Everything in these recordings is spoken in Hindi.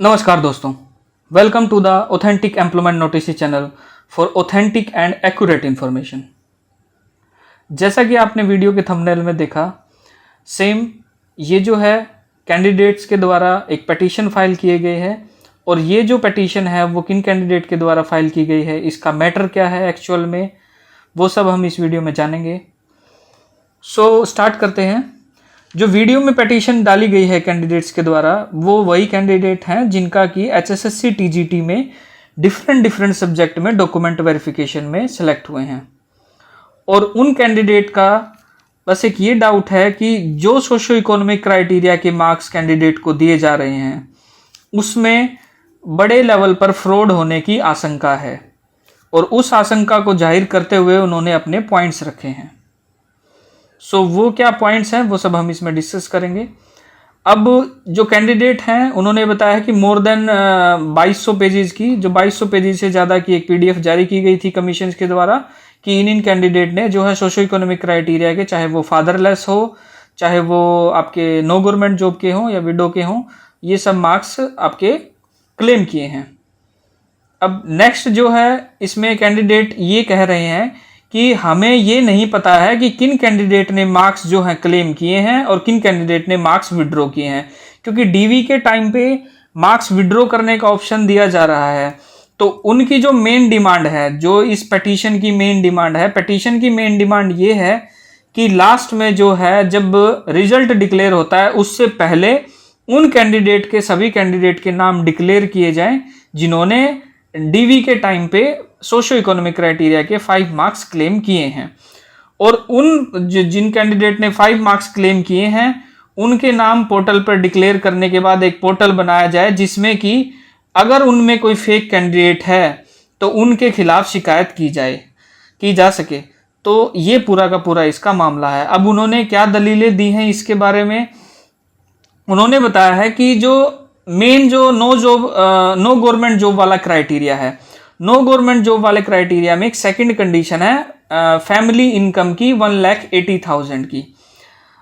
नमस्कार दोस्तों, welcome to the authentic employment notice channel for authentic and accurate information. जैसा कि आपने वीडियो के थंबनेल में देखा, सेम ये जो है कैंडिडेट्स के द्वारा एक पिटीशन फाइल किए गए हैं और ये जो पिटीशन है वो किन कैंडिडेट के द्वारा फाइल की गई है, इसका मैटर क्या है एक्चुअल में, वो सब हम इस वीडियो में जानेंगे। सो स्टार्ट करते हैं। जो वीडियो में पिटीशन डाली गई है कैंडिडेट्स के द्वारा, वो वही कैंडिडेट हैं जिनका कि HSSC TGT में डिफरेंट सब्जेक्ट में डॉक्यूमेंट वेरिफिकेशन में सिलेक्ट हुए हैं। और उन कैंडिडेट का बस एक ये डाउट है कि जो सोशो इकोनॉमिक क्राइटेरिया के मार्क्स कैंडिडेट को दिए जा रहे हैं उसमें बड़े लेवल पर फ्रॉड होने की आशंका है, और उस आशंका को जाहिर करते हुए उन्होंने अपने पॉइंट्स रखे हैं। सो वो क्या पॉइंट्स हैं वो सब हम इसमें डिस्कस करेंगे। अब जो कैंडिडेट हैं उन्होंने बताया कि मोर देन 2200 पेजेस की, जो 2200 पेजेस से ज़्यादा की एक PDF जारी की गई थी कमीशन के द्वारा कि इन कैंडिडेट ने जो है सोशो इकोनॉमिक क्राइटेरिया के, चाहे वो फादरलेस हो, चाहे वो आपके नो गवर्नमेंट जॉब के हों या विडो के हों, ये सब मार्क्स आपके क्लेम किए हैं। अब नेक्स्ट जो है इसमें कैंडिडेट ये कह रहे हैं कि हमें ये नहीं पता है कि किन कैंडिडेट ने मार्क्स जो है क्लेम किए हैं और किन कैंडिडेट ने मार्क्स विड्रॉ किए हैं, क्योंकि DV के टाइम पे मार्क्स विड्रॉ करने का ऑप्शन दिया जा रहा है। तो उनकी जो मेन डिमांड है, जो इस पिटीशन की मेन डिमांड है, पिटीशन की मेन डिमांड ये है कि लास्ट में जो है जब रिजल्ट डिक्लेयर होता है उससे पहले उन कैंडिडेट के, सभी कैंडिडेट के नाम डिक्लेयर किए जाएं जिन्होंने DV के टाइम पे सोशो इकोनॉमिक क्राइटेरिया के 5 मार्क्स क्लेम किए हैं। और उन जिन कैंडिडेट ने 5 मार्क्स क्लेम किए हैं उनके नाम पोर्टल पर डिक्लेयर करने के बाद एक पोर्टल बनाया जाए जिसमें कि अगर उनमें कोई फेक कैंडिडेट है तो उनके खिलाफ शिकायत की जा सके। तो ये पूरा का पूरा इसका मामला है। अब उन्होंने क्या दलीलें दी हैं इसके बारे में, उन्होंने बताया है कि जो मेन जो नो गवर्नमेंट जॉब वाला क्राइटेरिया है, नो गवर्नमेंट जॉब वाले क्राइटेरिया में एक सेकंड कंडीशन है फैमिली इनकम की 1,80,000 की।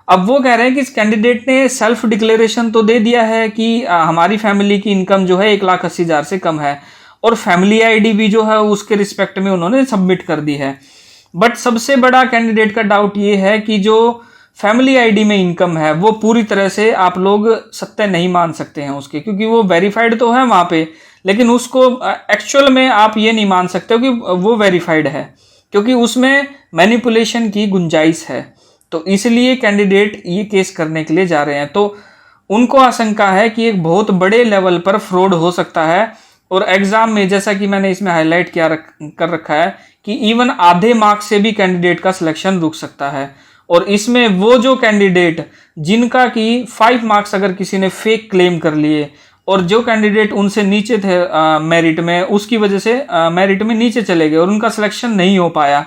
अब वो कह रहे हैं कि इस कैंडिडेट ने सेल्फ डिक्लेरेशन तो दे दिया है कि हमारी फैमिली की इनकम जो है 1,80,000 से कम है, और फैमिली ID भी जो है उसके रिस्पेक्ट में उन्होंने सबमिट कर दी है। बट सबसे बड़ा कैंडिडेट का डाउट ये है कि जो फैमिली ID में इनकम है वो पूरी तरह से आप लोग सत्य नहीं मान सकते हैं उसके, क्योंकि वो वेरीफाइड तो है वहां पे, लेकिन उसको एक्चुअल में आप ये नहीं मान सकते हो कि वो वेरीफाइड है, क्योंकि उसमें मैनिपुलेशन की गुंजाइश है। तो इसलिए कैंडिडेट ये केस करने के लिए जा रहे हैं। तो उनको आशंका है कि एक बहुत बड़े लेवल पर फ्रॉड हो सकता है, और एग्जाम में जैसा कि मैंने इसमें हाईलाइट कर रखा है कि इवन आधे मार्क्स से भी कैंडिडेट का सिलेक्शन रुक सकता है। और इसमें वो जो कैंडिडेट जिनका कि 5 मार्क्स अगर किसी ने फेक क्लेम कर लिए और जो कैंडिडेट उनसे नीचे थे मेरिट में, उसकी वजह से मेरिट में नीचे चले गए और उनका सिलेक्शन नहीं हो पाया,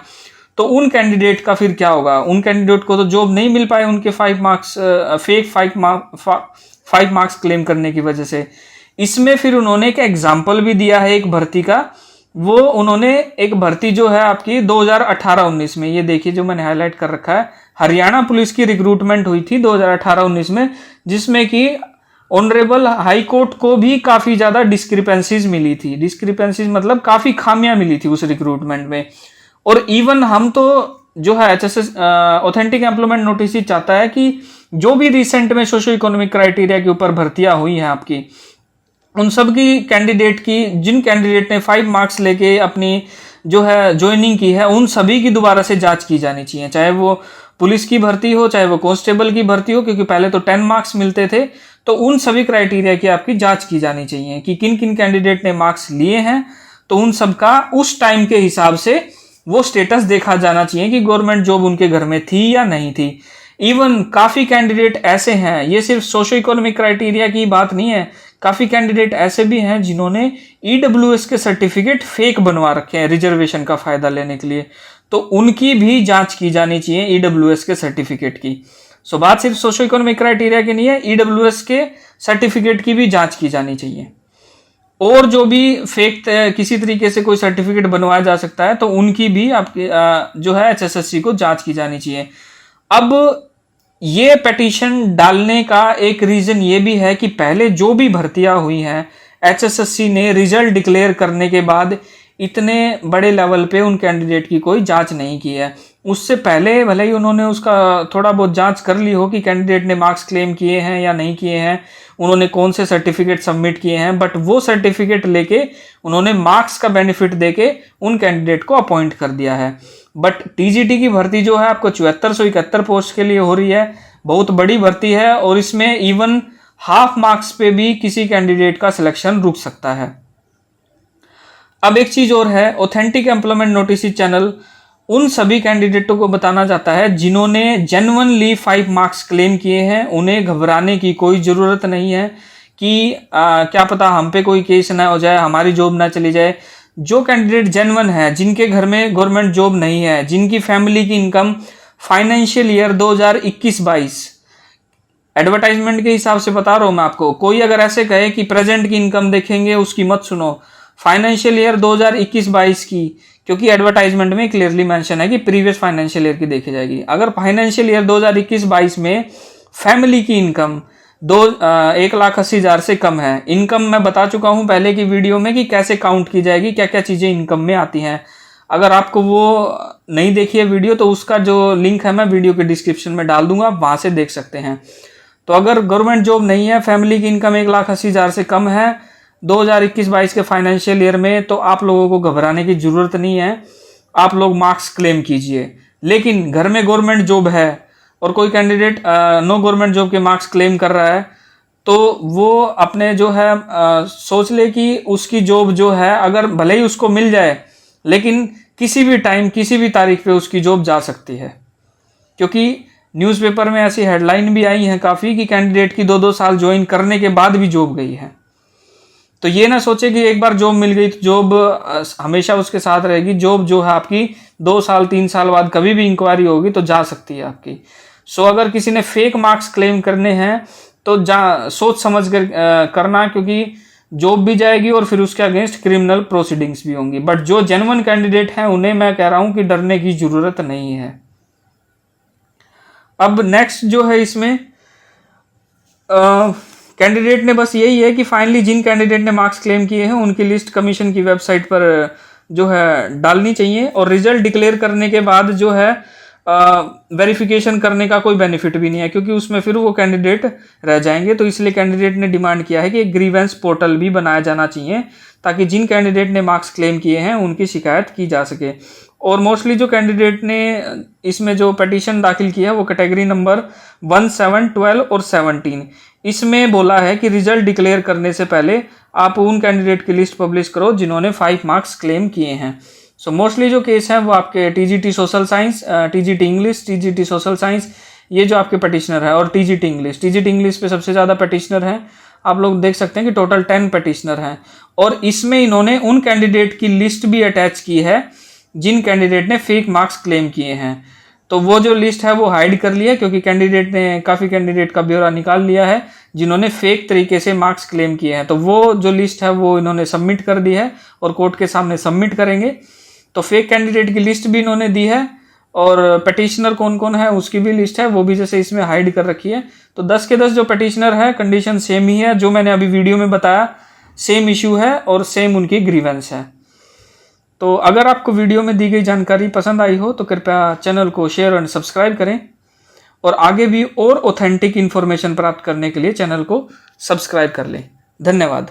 तो उन कैंडिडेट का फिर क्या होगा? उन कैंडिडेट को तो जॉब नहीं मिल पाए उनके 5 मार्क्स फेक 5 मार्क्स क्लेम करने की वजह से। इसमें फिर उन्होंने एक एग्जाम्पल भी दिया है एक भर्ती का। वो उन्होंने एक भर्ती जो है आपकी 2018-19 में, ये देखिए जो मैंने हाईलाइट कर रखा है, हरियाणा पुलिस की रिक्रूटमेंट हुई थी 2018-19 में, जिसमें कि ऑनरेबल हाई कोर्ट को भी काफी ज्यादा डिस्क्रिपेंसीज मिली थी। डिस्क्रिपेंसीज मतलब काफी खामियां मिली थी उस रिक्रूटमेंट में। और इवन हम तो जो है HSS ऑथेंटिक एम्प्लॉयमेंट नोटिस चाहता है कि जो भी रिसेंट में सोशो इकोनॉमिक क्राइटेरिया के ऊपर भर्तियां हुई हैं आपकी, उन सब की कैंडिडेट की, जिन कैंडिडेट ने 5 मार्क्स लेके अपनी जो है ज्वाइनिंग की है, उन सभी की दोबारा से जांच की जानी चाहिए, चाहे वो पुलिस की भर्ती हो, चाहे वो कांस्टेबल की भर्ती हो, क्योंकि पहले तो 10 मार्क्स मिलते थे। तो उन सभी क्राइटेरिया की आपकी जांच की जानी चाहिए कि किन किन कैंडिडेट ने मार्क्स लिए हैं, तो उन सब का उस टाइम के हिसाब से वो स्टेटस देखा जाना चाहिए कि गवर्नमेंट जॉब उनके घर में थी या नहीं थी। इवन काफी कैंडिडेट ऐसे हैं, ये सिर्फ सोशो इकोनॉमिक क्राइटेरिया की बात नहीं है, काफी कैंडिडेट ऐसे भी हैं जिन्होंने EWS के सर्टिफिकेट फेक बनवा रखे हैं रिजर्वेशन का फायदा लेने के लिए, तो उनकी भी जांच की जानी चाहिए EWS के सर्टिफिकेट की। सो बात सिर्फ सोशो इकोनॉमिक क्राइटेरिया की नहीं है, EWS के सर्टिफिकेट की भी जांच की जानी चाहिए। और जो भी फेक किसी तरीके से कोई सर्टिफिकेट बनवाया जा सकता है तो उनकी भी आपके जो है HSSC को जांच की जानी चाहिए। अब ये पिटीशन डालने का एक रीजन ये भी है कि पहले जो भी भर्तियां हुई हैं HSSC ने रिजल्ट डिक्लेयर करने के बाद इतने बड़े लेवल पे उन कैंडिडेट की कोई जांच नहीं की है। उससे पहले भले ही उन्होंने उसका थोड़ा बहुत जांच कर ली हो कि कैंडिडेट ने मार्क्स क्लेम किए हैं या नहीं किए हैं, उन्होंने कौन से सर्टिफिकेट सबमिट किए हैं, बट वो सर्टिफिकेट लेके उन्होंने मार्क्स का बेनिफिट देके उन कैंडिडेट को अपॉइंट कर दिया है। बट TGT की भर्ती जो है आपको 7471 पोस्ट के लिए हो रही है, बहुत बड़ी भर्ती है और इसमें इवन हाफ मार्क्स पे भी किसी कैंडिडेट का सिलेक्शन रुक सकता है। अब एक चीज और है, ऑथेंटिक एम्प्लॉयमेंट नोटिस चैनल उन सभी कैंडिडेटों को बताना चाहता है जिन्होंने जेन्युइनली 5 मार्क्स क्लेम किए हैं। उन्हें घबराने की कोई ज़रूरत नहीं है कि क्या पता हम पे कोई केस ना हो जाए, हमारी जॉब ना चली जाए। जो कैंडिडेट जेन्युइन है, जिनके घर में गवर्नमेंट जॉब नहीं है, जिनकी फैमिली की इनकम फाइनेंशियल ईयर 2021-22 एडवर्टाइजमेंट के हिसाब से बता रहा हूं मैं आपको, कोई अगर ऐसे कहे कि प्रेजेंट की इनकम देखेंगे उसकी मत सुनो, फाइनेंशियल ईयर 2021-22 की, क्योंकि एडवर्टाइजमेंट में क्लियरली मेंशन है कि प्रीवियस फाइनेंशियल ईयर की देखी जाएगी। अगर फाइनेंशियल ईयर 2021-22 में फैमिली की इनकम 1,80,000 से कम है, इनकम मैं बता चुका हूं पहले की वीडियो में कि कैसे काउंट की जाएगी, क्या क्या चीजें इनकम में आती हैं। अगर आपको वो नहीं देखी है वीडियो तो उसका जो लिंक है मैं वीडियो के डिस्क्रिप्शन में डाल दूंगा, आप वहां से देख सकते हैं। तो अगर गवर्नमेंट जॉब नहीं है, फैमिली की इनकम 1,80,000 से कम है 2021-22 के फाइनेंशियल ईयर में, तो आप लोगों को घबराने की जरूरत नहीं है, आप लोग मार्क्स क्लेम कीजिए। लेकिन घर में गवर्नमेंट जॉब है और कोई कैंडिडेट नो गवर्नमेंट जॉब के मार्क्स क्लेम कर रहा है, तो वो अपने जो है सोच ले कि उसकी जॉब जो है अगर भले ही उसको मिल जाए, लेकिन किसी भी टाइम किसी भी तारीख पे उसकी जॉब जा सकती है। क्योंकि न्यूज़पेपर में ऐसी हेडलाइन भी आई हैं काफ़ी कि कैंडिडेट की 2-2 साल ज्वाइन करने के बाद भी जॉब गई है। तो ये ना सोचे कि एक बार जॉब मिल गई तो जॉब हमेशा उसके साथ रहेगी। जॉब जो है आपकी 2 साल 3 साल बाद कभी भी इंक्वायरी होगी तो जा सकती है आपकी। सो अगर किसी ने फेक मार्क्स क्लेम करने हैं तो सोच समझ कर करना, क्योंकि जॉब भी जाएगी और फिर उसके अगेंस्ट क्रिमिनल प्रोसीडिंग्स भी होंगी। बट जो जेन्युइन कैंडिडेट हैं उन्हें मैं कह रहा हूं कि डरने की जरूरत नहीं है। अब नेक्स्ट जो है इसमें कैंडिडेट ने बस यही है कि फाइनली जिन कैंडिडेट ने मार्क्स क्लेम किए हैं उनकी लिस्ट कमीशन की वेबसाइट पर जो है डालनी चाहिए, और रिजल्ट डिक्लेयर करने के बाद जो है वेरिफिकेशन करने का कोई बेनिफिट भी नहीं है, क्योंकि उसमें फिर वो कैंडिडेट रह जाएंगे। तो इसलिए कैंडिडेट ने डिमांड किया है कि एक ग्रीवेंस पोर्टल भी बनाया जाना चाहिए ताकि जिन कैंडिडेट ने मार्क्स क्लेम किए हैं उनकी शिकायत की जा सके। और मोस्टली जो कैंडिडेट ने इसमें जो पिटीशन दाखिल किया है वो कैटेगरी नंबर 1, 7, 12 और 17, इसमें बोला है कि रिजल्ट डिक्लेयर करने से पहले आप उन कैंडिडेट की लिस्ट पब्लिश करो जिन्होंने 5 मार्क्स क्लेम किए हैं। सो मोस्टली जो केस हैं वो आपके TGT social science, TGT English, TGT social science, ये जो आपके पटिशनर है, और TGT इंग्लिश पे सबसे ज़्यादा पटिशनर हैं। आप लोग देख सकते हैं कि टोटल 10 पटिशनर हैं, और इसमें इन्होंने उन कैंडिडेट की लिस्ट भी अटैच की है जिन कैंडिडेट ने फेक मार्क्स क्लेम किए हैं। तो वो जो लिस्ट है वो हाइड कर लिया, क्योंकि कैंडिडेट ने काफ़ी कैंडिडेट का ब्यौरा निकाल लिया है जिन्होंने फेक तरीके से मार्क्स क्लेम किए हैं। तो वो जो लिस्ट है वो इन्होंने सबमिट कर दी है और कोर्ट के सामने सबमिट करेंगे। तो फेक कैंडिडेट की लिस्ट भी इन्होंने दी है, और पटिशनर कौन कौन है उसकी भी लिस्ट है, वो भी जैसे इसमें हाइड कर रखी है। तो 10 के 10 जो पटिशनर है, कंडीशन सेम ही है जो मैंने अभी वीडियो में बताया, सेम इशू है और सेम उनकी ग्रीवेंस है। तो अगर आपको वीडियो में दी गई जानकारी पसंद आई हो तो कृपया चैनल को शेयर और सब्सक्राइब करें, और आगे भी और ऑथेंटिक इन्फॉर्मेशन प्राप्त करने के लिए चैनल को सब्सक्राइब कर लें। धन्यवाद।